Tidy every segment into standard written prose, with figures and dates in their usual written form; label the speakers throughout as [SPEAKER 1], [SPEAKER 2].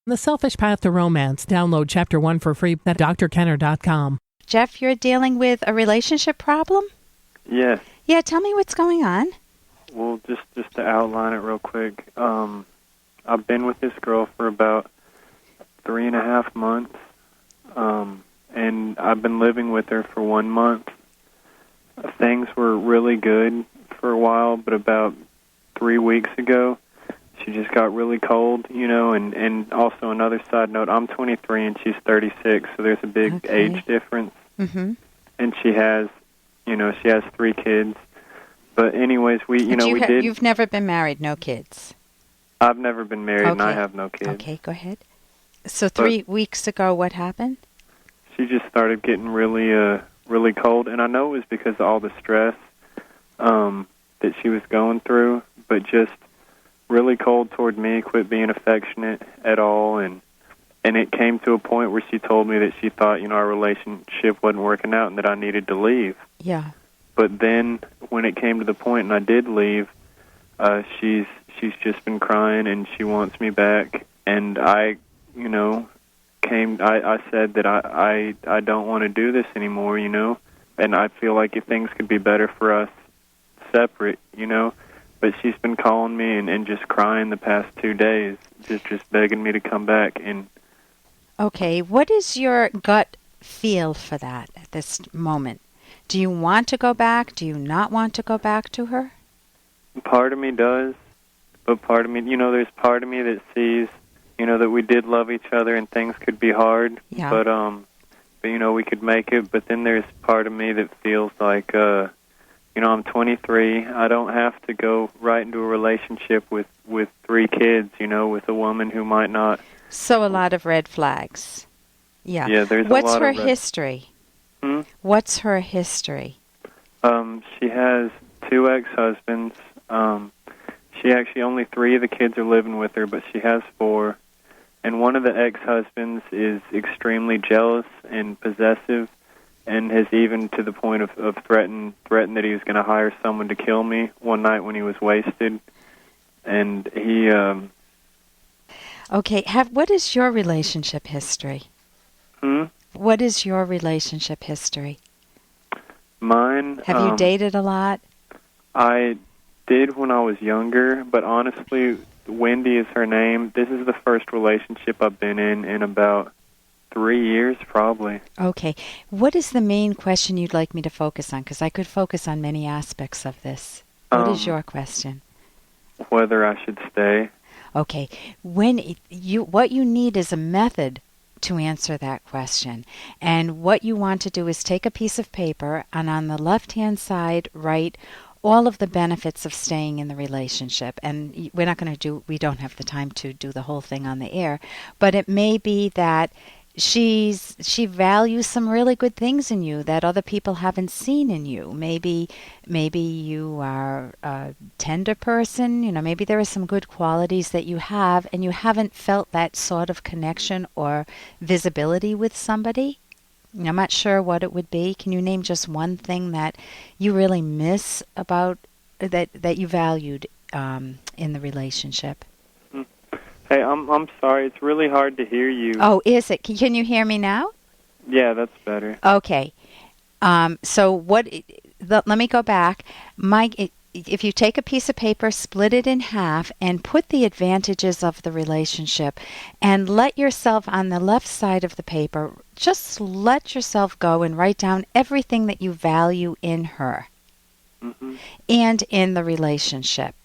[SPEAKER 1] The Selfish Path to Romance. Download Chapter 1 for free at drkenner.com.
[SPEAKER 2] Jeff, you're dealing with a relationship problem?
[SPEAKER 3] Yes.
[SPEAKER 2] Yeah, tell me what's going on.
[SPEAKER 3] Well, just to outline it real quick, I've been with this girl for about 3.5 months, and I've been living with her for 1 month. Things were really good for a while, but about 3 weeks ago, she just got really cold, and also another side note, I'm 23 and she's 36, so there's a big age difference.
[SPEAKER 2] Mm-hmm.
[SPEAKER 3] And she has 3 kids. But anyways,
[SPEAKER 2] You've never been married, no kids?
[SPEAKER 3] I've never been married, and I have no kids.
[SPEAKER 2] Okay, go ahead. So 3 weeks ago, what happened?
[SPEAKER 3] She just started getting really cold, and I know it was because of all the stress that she was going through, but just really cold toward me, quit being affectionate at all, and it came to a point where she told me that she thought, our relationship wasn't working out and that I needed to leave.
[SPEAKER 2] Yeah.
[SPEAKER 3] But then when it came to the point and I did leave, she's just been crying and she wants me back, and I said that I don't want to do this anymore, and I feel like if things could be better for us separate, but she's been calling me and just crying the past 2 days, just begging me to come back. And
[SPEAKER 2] okay, what is your gut feel for that at this moment? Do you want to go back? Do you not want to go back to her?
[SPEAKER 3] Part of me does, but part of me, there's part of me that sees, that we did love each other and things could be hard,
[SPEAKER 2] yeah.
[SPEAKER 3] but we could make it. But then there's part of me that feels like, I'm 23. I don't have to go right into a relationship with 3 kids, with a woman who might not.
[SPEAKER 2] So a lot of red flags. Yeah.
[SPEAKER 3] Yeah, there's
[SPEAKER 2] What's
[SPEAKER 3] a lot
[SPEAKER 2] her
[SPEAKER 3] of
[SPEAKER 2] history? What's her history?
[SPEAKER 3] She has 2 ex-husbands. She actually, only 3 of the kids are living with her, but she has 4. And one of the ex-husbands is extremely jealous and possessive, and has even to the point of threatened that he was going to hire someone to kill me one night when he was wasted. And he...
[SPEAKER 2] Okay, what is your relationship history? What is your relationship history?
[SPEAKER 3] Mine...
[SPEAKER 2] Have you dated a lot?
[SPEAKER 3] I did when I was younger, but honestly, Wendy is her name. This is the first relationship I've been in about 3 years, probably.
[SPEAKER 2] Okay. What is the main question you'd like me to focus on? Because I could focus on many aspects of this. What is your question?
[SPEAKER 3] Whether I should stay.
[SPEAKER 2] Okay. What you need is a method to answer that question. And what you want to do is take a piece of paper and on the left-hand side write all of the benefits of staying in the relationship. And we don't have the time to do the whole thing on the air, but it may be that she values some really good things in you that other people haven't seen in you. Maybe you are a tender person, maybe there are some good qualities that you have and you haven't felt that sort of connection or visibility with somebody. I'm not sure what it would be. Can you name just one thing that you really miss about that you valued in the relationship?
[SPEAKER 3] Hey, I'm sorry. It's really hard to hear you.
[SPEAKER 2] Oh, is it? Can you hear me now?
[SPEAKER 3] Yeah, that's better.
[SPEAKER 2] Okay. So let me go back. If you take a piece of paper, split it in half, and put the advantages of the relationship, and let yourself on the left side of the paper, just let yourself go and write down everything that you value in her and in the relationship.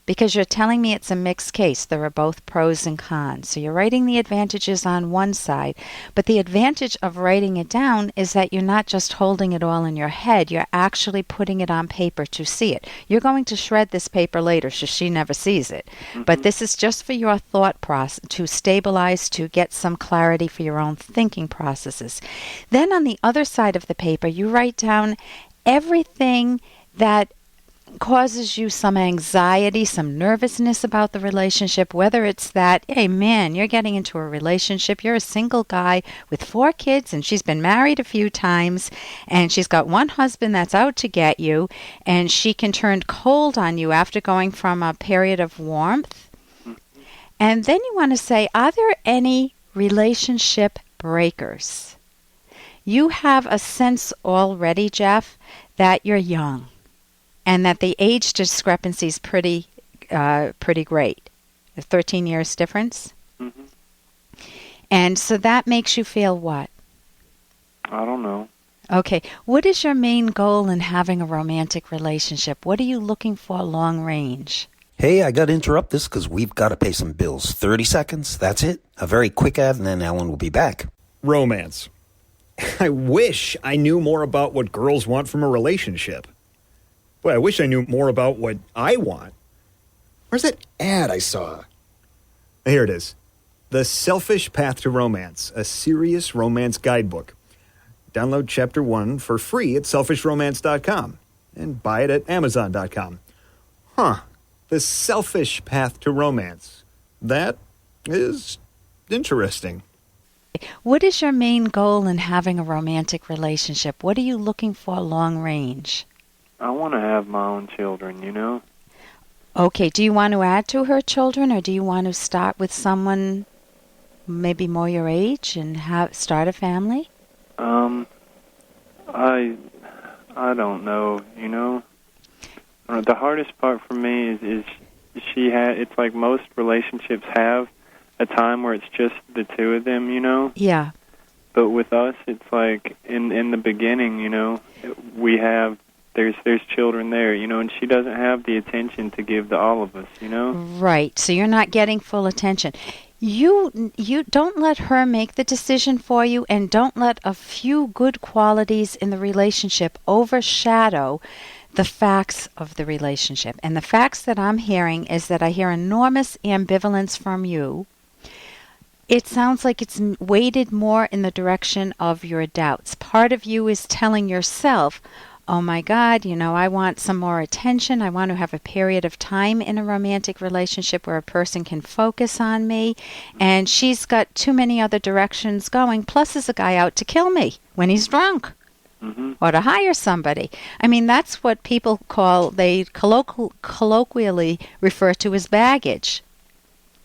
[SPEAKER 2] Because you're telling me it's a mixed case. There are both pros and cons. So you're writing the advantages on one side. But the advantage of writing it down is that you're not just holding it all in your head. You're actually putting it on paper to see it. You're going to shred this paper later so she never sees it. But this is just for your thought process, to stabilize, to get some clarity for your own thinking processes. Then on the other side of the paper, you write down everything that causes you some anxiety, some nervousness about the relationship, whether it's that, hey man, you're getting into a relationship, you're a single guy with 4 kids and she's been married a few times and she's got one husband that's out to get you and she can turn cold on you after going from a period of warmth. And then you want to say, are there any relationship breakers? You have a sense already, Jeff, that you're young and that the age discrepancy is pretty great. 13 years difference?
[SPEAKER 3] Mm-hmm.
[SPEAKER 2] And so that makes you feel what?
[SPEAKER 3] I don't know.
[SPEAKER 2] Okay. What is your main goal in having a romantic relationship? What are you looking for long range?
[SPEAKER 4] Hey, I got to interrupt this because we've got to pay some bills. 30 seconds, that's it. A very quick ad, and then Ellen will be back.
[SPEAKER 5] Romance. I wish I knew more about what girls want from a relationship. Boy, I wish I knew more about what I want. Where's that ad I saw? Here it is. The Selfish Path to Romance, a serious romance guidebook. Download Chapter 1 for free at selfishromance.com and buy it at amazon.com. Huh. The Selfish Path to Romance. That is interesting.
[SPEAKER 2] What is your main goal in having a romantic relationship? What are you looking for long range?
[SPEAKER 3] I want to have my own children, you know?
[SPEAKER 2] Okay, do you want to add to her children, or do you want to start with someone maybe more your age and start a family?
[SPEAKER 3] I don't know, you know? The hardest part for me is it's like most relationships have a time where it's just the two of them, you know?
[SPEAKER 2] Yeah.
[SPEAKER 3] But with us, it's like in the beginning, you know, there's children there, you know, and she doesn't have the attention to give to all of us, you know?
[SPEAKER 2] Right. So you're not getting full attention. You don't let her make the decision for you, and don't let a few good qualities in the relationship overshadow the facts of the relationship. And the facts that I'm hearing is that I hear enormous ambivalence from you. It sounds like it's weighted more in the direction of your doubts. Part of you is telling yourself, oh my God, you know, I want some more attention. I want to have a period of time in a romantic relationship where a person can focus on me. And she's got too many other directions going. Plus, there's a guy out to kill me when he's drunk. Mm-hmm. Or to hire somebody. I mean, that's what people they colloquially refer to as baggage.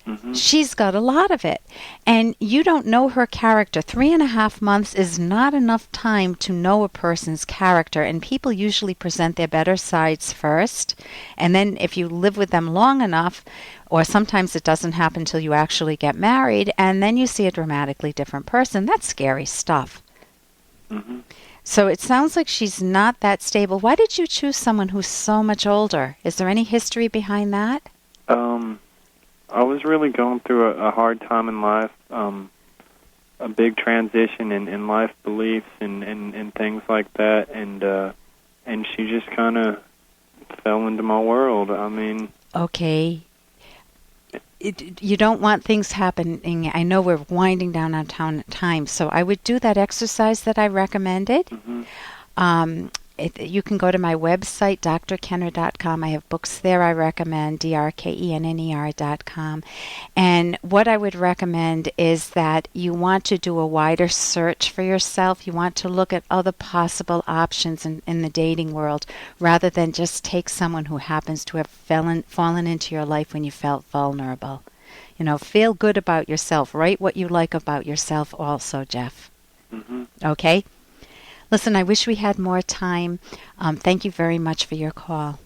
[SPEAKER 2] Mm-hmm. She's got a lot of it. And you don't know her character. 3.5 months is not enough time to know a person's character. And people usually present their better sides first. And then if you live with them long enough, or sometimes it doesn't happen until you actually get married, and then you see a dramatically different person. That's scary stuff. Mm-hmm. So it sounds like she's not that stable. Why did you choose someone who's so much older? Is there any history behind that?
[SPEAKER 3] I was really going through a hard time in life, a big transition in life beliefs and things like that, and she just kind of fell into my world. I mean... Okay.
[SPEAKER 2] You don't want things happening. I know we're winding down on time, so I would do that exercise that I recommended. Mm-hmm. You can go to my website, drkenner.com. I have books there I recommend, drkenner.com. And what I would recommend is that you want to do a wider search for yourself. You want to look at other possible options in the dating world rather than just take someone who happens to have fallen into your life when you felt vulnerable. You know, feel good about yourself. Write what you like about yourself also, Jeff. Mm-hmm. Okay? Listen, I wish we had more time. Thank you very much for your call.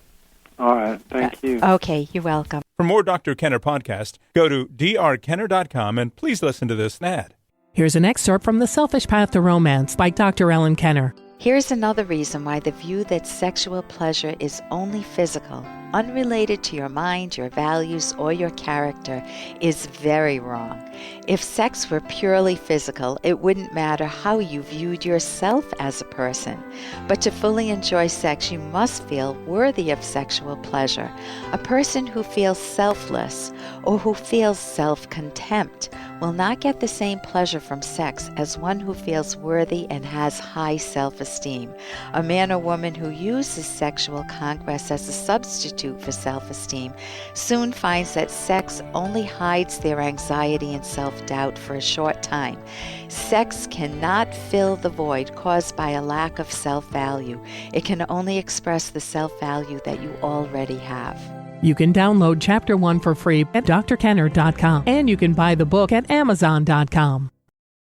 [SPEAKER 3] All right. Thank you.
[SPEAKER 2] Okay. You're welcome.
[SPEAKER 6] For more Dr. Kenner podcast, go to drkenner.com and please listen to this ad.
[SPEAKER 1] Here's an excerpt from The Selfish Path to Romance by Dr. Ellen Kenner.
[SPEAKER 2] Here's another reason why the view that sexual pleasure is only physical, unrelated to your mind, your values, or your character, is very wrong. If sex were purely physical, it wouldn't matter how you viewed yourself as a person. But to fully enjoy sex, you must feel worthy of sexual pleasure. A person who feels selfless or who feels self-contempt will not get the same pleasure from sex as one who feels worthy and has high self-esteem. A man or woman who uses sexual conquest as a substitute for self-esteem soon finds that sex only hides their anxiety and self-doubt for a short time. Sex cannot fill the void caused by a lack of self-value. It can only express the self-value that you already have.
[SPEAKER 1] You can download Chapter 1 for free at drkenner.com, and you can buy the book at amazon.com.